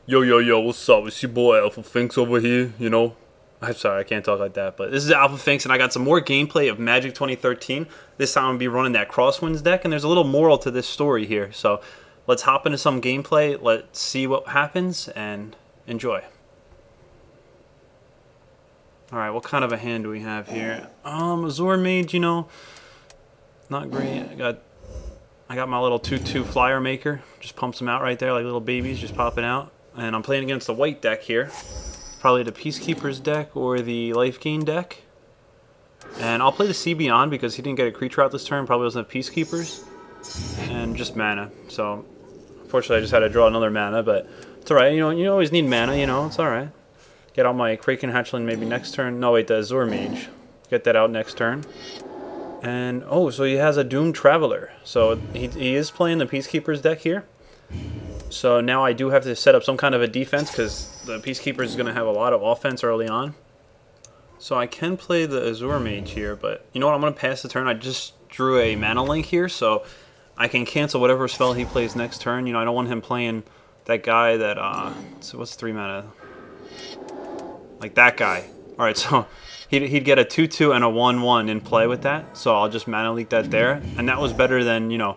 Yo, yo, yo, what's up? It's your boy AlphaFinx over here, you know. I'm sorry, I can't talk like that, but this is AlphaFinx, and I got some more gameplay of Magic 2013. This time I'm going to be running that Crosswinds deck, and there's a little moral to this story here. So let's hop into some gameplay, let's see what happens, and enjoy. Alright, what kind of a hand do we have here? Azure Mage, you know, not great. I got my little 2/2 flyer maker, just pumps them out right there like little babies, just popping out. And I'm playing against the white deck here. Probably the Peacekeepers deck or the Life Gain deck. And I'll play the Sea Beyond because he didn't get a creature out this turn. Probably doesn't have Peacekeepers. And just mana. So, unfortunately I just had to draw another mana, but it's alright. You know, you always need mana, you know, it's alright. Get out my Kraken Hatchling maybe next turn. No, wait, the Azure Mage. Get that out next turn. And, oh, so he has a Doomed Traveler. So, he is playing the Peacekeepers deck here. So now I do have to set up some kind of a defense because the Peacekeepers is going to have a lot of offense early on. So I can play the Azure Mage here, but you know what? I'm going to pass the turn. I just drew a mana link here, so I can cancel whatever spell he plays next turn. You know, I don't want him playing that guy that, so what's 3 mana? Like that guy. Alright, so he'd get a 2/2 and a 1/1 in play with that, so I'll just mana leak that there. And that was better than, you know,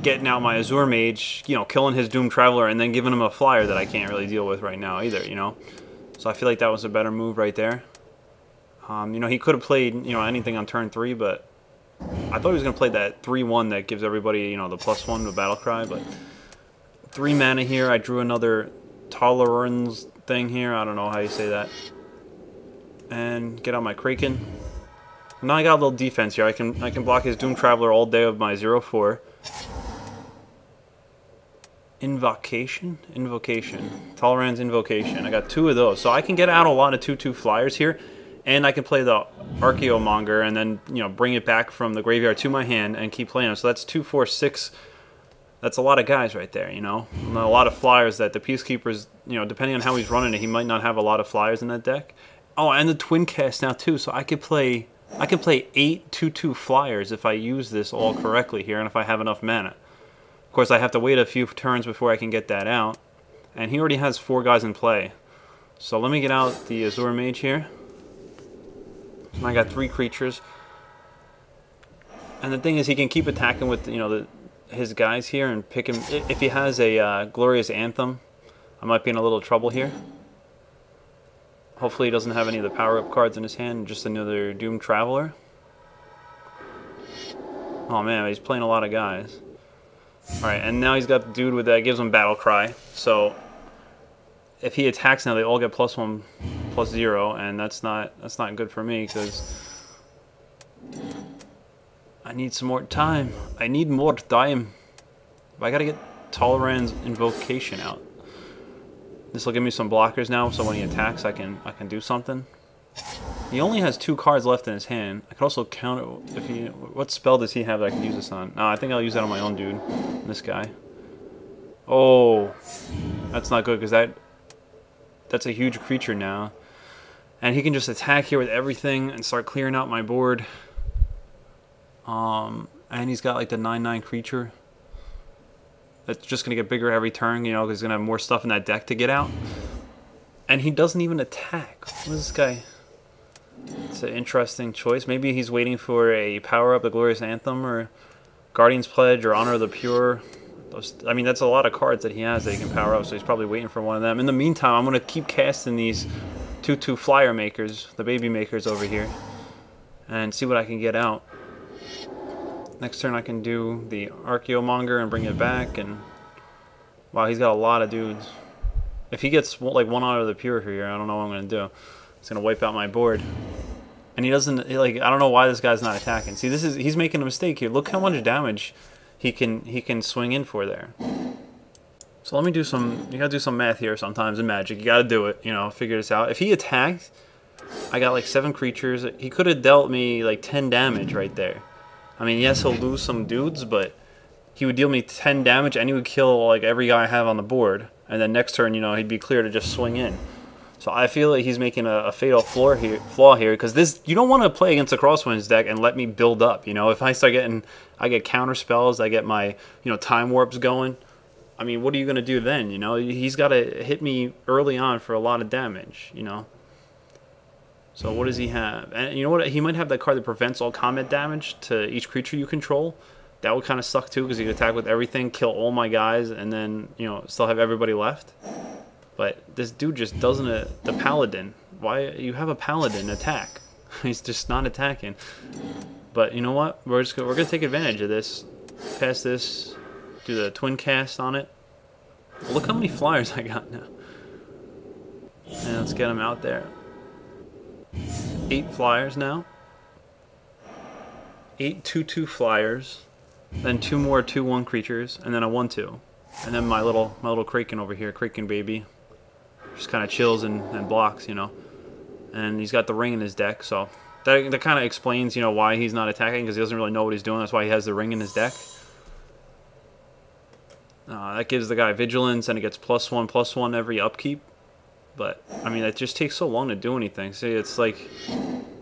getting out my Azure Mage, you know, killing his Doomed Traveler and then giving him a flyer that I can't really deal with right now either, you know. So I feel like that was a better move right there. You know, he could have played, you know, anything on turn 3, but I thought he was going to play that 3/1 that gives everybody, you know, the +1 to Battle Cry, but 3 mana here. I drew another Tolerance thing here. I don't know how you say that. And get out my Kraken. Now I got a little defense here. I can block his Doomed Traveler all day with my 0/4. Invocation? Tolerance Invocation. I got 2 of those. So I can get out a lot of 2/2 flyers here. And I can play the Archaeomonger and then, you know, bring it back from the graveyard to my hand and keep playing them. So that's 2, 4, 6. That's a lot of guys right there, you know. And a lot of flyers that the Peacekeepers, you know, depending on how he's running it, he might not have a lot of flyers in that deck. Oh, and the Twin Cast now too. So I could play 8 2/2 flyers if I use this all correctly here and if I have enough mana. Of course, I have to wait a few turns before I can get that out. And he already has 4 guys in play. So let me get out the Azure Mage here. And I got 3 creatures. And the thing is, he can keep attacking with, you know, his guys here and pick him. If he has a Glorious Anthem, I might be in a little trouble here. Hopefully he doesn't have any of the power-up cards in his hand, just another Doomed Traveler. Oh man, he's playing a lot of guys. Alright, and now he's got the dude with that gives him Battle Cry. So if he attacks now, they all get +1, +0, and that's not good for me because I need some more time. I need more time. But I gotta get Tolerance Invocation out. This will give me some blockers now, so when he attacks, I can do something. He only has 2 cards left in his hand. I could also counter if he. What spell does he have that I can use this on? No, I think I'll use that on my own dude. This guy. Oh, that's not good because that's a huge creature now, and he can just attack here with everything and start clearing out my board. And he's got like the 9/9 creature. That's just gonna get bigger every turn, you know, because he's gonna have more stuff in that deck to get out. And he doesn't even attack. What is this guy? It's an interesting choice. Maybe he's waiting for a power up, the Glorious Anthem, or Guardian's Pledge, or Honor of the Pure. I mean, that's a lot of cards that he has that he can power up, so he's probably waiting for one of them. In the meantime, I'm gonna keep casting these 2/2 flyer makers, the baby makers over here, and see what I can get out. Next turn I can do the Archaeomonger and bring it back, and wow, he's got a lot of dudes. If he gets like 1 Honor of the Pure here, I don't know what I'm gonna do. It's gonna wipe out my board. And he doesn't, like, I don't know why this guy's not attacking. See, he's making a mistake here. Look how much damage he can swing in for there. So let me do some, you gotta do some math here sometimes in Magic. You gotta do it, you know, figure this out. If he attacked, I got like 7 creatures. He could have dealt me like 10 damage right there. I mean, yes, he'll lose some dudes, but he would deal me 10 damage and he would kill like every guy I have on the board. And then next turn, you know, he'd be clear to just swing in. So I feel like he's making a fatal flaw here because this, you don't want to play against a Crosswinds deck and let me build up. You know, if I start getting, I get counter spells, I get my, you know, time warps going. I mean, what are you going to do then, you know? He's got to hit me early on for a lot of damage, you know? So what does he have? And you know what? He might have that card that prevents all combat damage to each creature you control. That would kind of suck too, because he could attack with everything, kill all my guys, and then, you know, still have everybody left. But this dude just doesn't... the Paladin. Why? You have a Paladin attack. He's just not attacking. But you know what? We're going to take advantage of this. Pass this. Do the twin cast on it. Look how many flyers I got now. And let's get him out there. 8 flyers now. 8 2/2 flyers. Then 2 more 2/1 creatures, and then a 1/2. And then my little Kraken over here, Kraken baby. Just kind of chills and blocks, you know. And he's got the ring in his deck, so that kind of explains, you know, why he's not attacking, because he doesn't really know what he's doing. That's why he has the ring in his deck. That gives the guy vigilance, and it gets +1/+1 every upkeep. But I mean, it just takes so long to do anything. See, it's like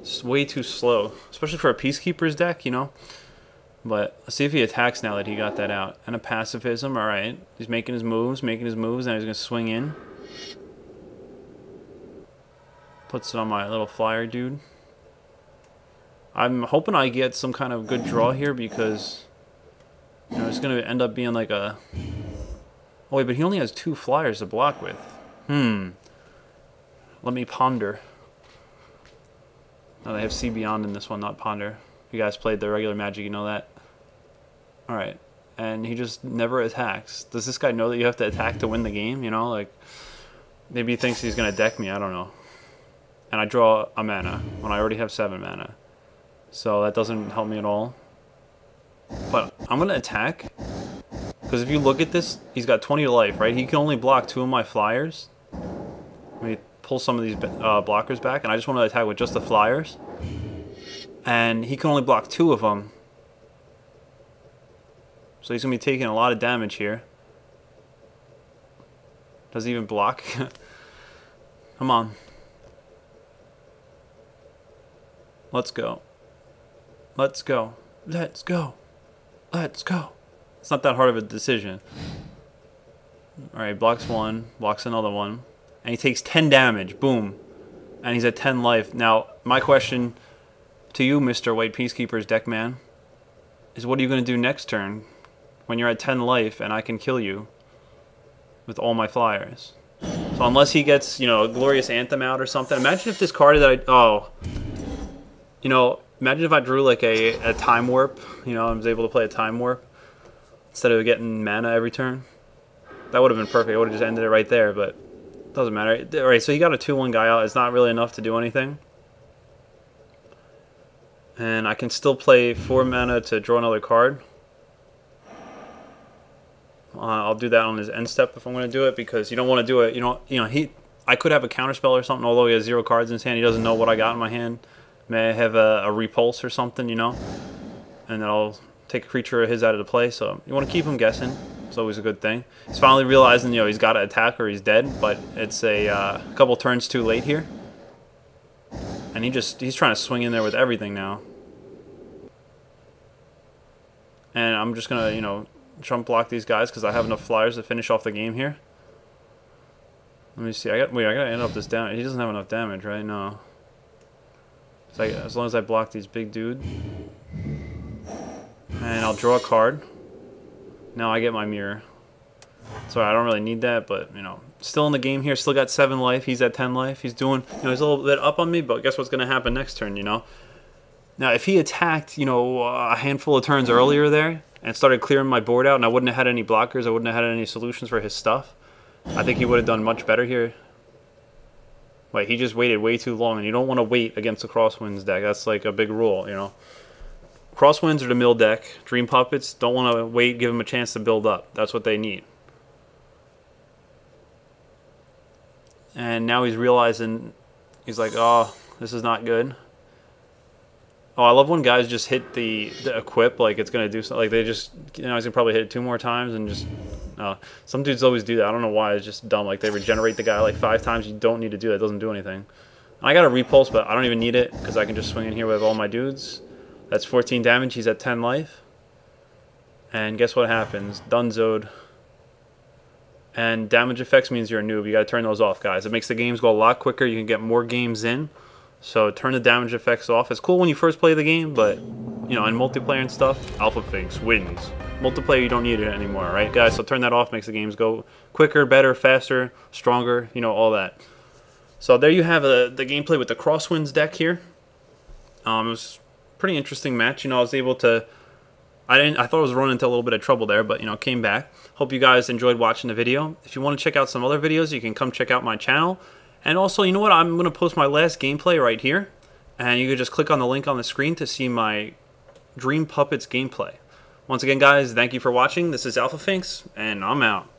it's way too slow, especially for a Peacekeepers deck, you know. But let's see if he attacks now that he got that out. And a pacifism, all right. He's making his moves, now he's gonna swing in. Puts it on my little flyer dude. I'm hoping I get some kind of good draw here, because you know it's gonna end up being like a... Oh wait, but he only has 2 flyers to block with. Let me ponder. No, they have See Beyond in this one, not Ponder. If you guys played the regular Magic, you know that. Alright. And he just never attacks. Does this guy know that you have to attack to win the game? You know, like... Maybe he thinks he's going to deck me, I don't know. And I draw a mana when I already have 7 mana. So that doesn't help me at all. But I'm going to attack. Because if you look at this, he's got 20 life, right? He can only block 2 of my flyers. Let me pull some of these blockers back. And I just want to attack with just the flyers. And he can only block 2 of them. So he's going to be taking a lot of damage here. Does he even block? Come on. Let's go. Let's go. Let's go. Let's go. It's not that hard of a decision. Alright, blocks 1, blocks another one. And he takes 10 damage. Boom. And he's at 10 life. Now, my question to you, Mr. White Peacekeepers Deckman, is what are you going to do next turn when you're at 10 life and I can kill you with all my flyers? So unless he gets, you know, a Glorious Anthem out or something. Imagine if this card that you know, imagine if I drew like a Time Warp. You know, I was able to play a Time Warp instead of getting mana every turn. That would have been perfect. I would have just ended it right there, but it doesn't matter. Alright, so he got a 2/1 guy out. It's not really enough to do anything. And I can still play 4 mana to draw another card. I'll do that on his end step if I'm going to do it, because you don't want to do it. You know, I could have a counterspell or something, although he has 0 cards in his hand. He doesn't know what I got in my hand. May I have a repulse or something, you know? And then I'll take a creature of his out of the play. So you want to keep him guessing. It's always a good thing. He's finally realizing, you know, he's got to attack or he's dead. But it's a couple turns too late here. And he's trying to swing in there with everything now. And I'm just going to, you know, jump block these guys because I have enough flyers to finish off the game here. Let me see. I got to end up this damage. He doesn't have enough damage, right? No. So as long as I block these big dude. And I'll draw a card. Now I get my mirror. Sorry, I don't really need that, but, you know, still in the game here. Still got 7 life. He's at 10 life. He's doing, you know, he's a little bit up on me, but guess what's going to happen next turn, you know? Now, if he attacked, you know, a handful of turns earlier there and started clearing my board out, and I wouldn't have had any blockers, I wouldn't have had any solutions for his stuff, I think he would have done much better here. Wait, he just waited way too long, and you don't want to wait against the Crosswinds deck. That's like a big rule, you know. Crosswinds are the mill deck. Dream Puppets don't want to wait, give them a chance to build up. That's what they need. And now he's realizing, he's like, oh, this is not good. Oh, I love when guys just hit the equip like it's going to do something. Like they just, you know, he's going to probably hit it 2 more times and just, some dudes always do that. I don't know why. It's just dumb. Like they regenerate the guy like 5 times. You don't need to do that. It doesn't do anything. I got a repulse, but I don't even need it because I can just swing in here with all my dudes. That's 14 damage. He's at 10 life. And guess what happens? Dunzoed. And damage effects means you're a noob. You got to turn those off, guys. It makes the games go a lot quicker. You can get more games in. So turn the damage effects off. It's cool when you first play the game, but you know, in multiplayer and stuff, AlphaFinx wins. Multiplayer, you don't need it anymore, right, guys? So turn that off. Makes the games go quicker, better, faster, stronger. You know, all that. So there you have the gameplay with the Crosswinds deck here. It was a pretty interesting match. You know, I was able to. I thought I was running into a little bit of trouble there, but you know, came back. Hope you guys enjoyed watching the video. If you want to check out some other videos, you can come check out my channel. And also, you know what? I'm going to post my last gameplay right here, and you can just click on the link on the screen to see my Dream Puppets gameplay. Once again, guys, thank you for watching. This is AlphaFinx, and I'm out.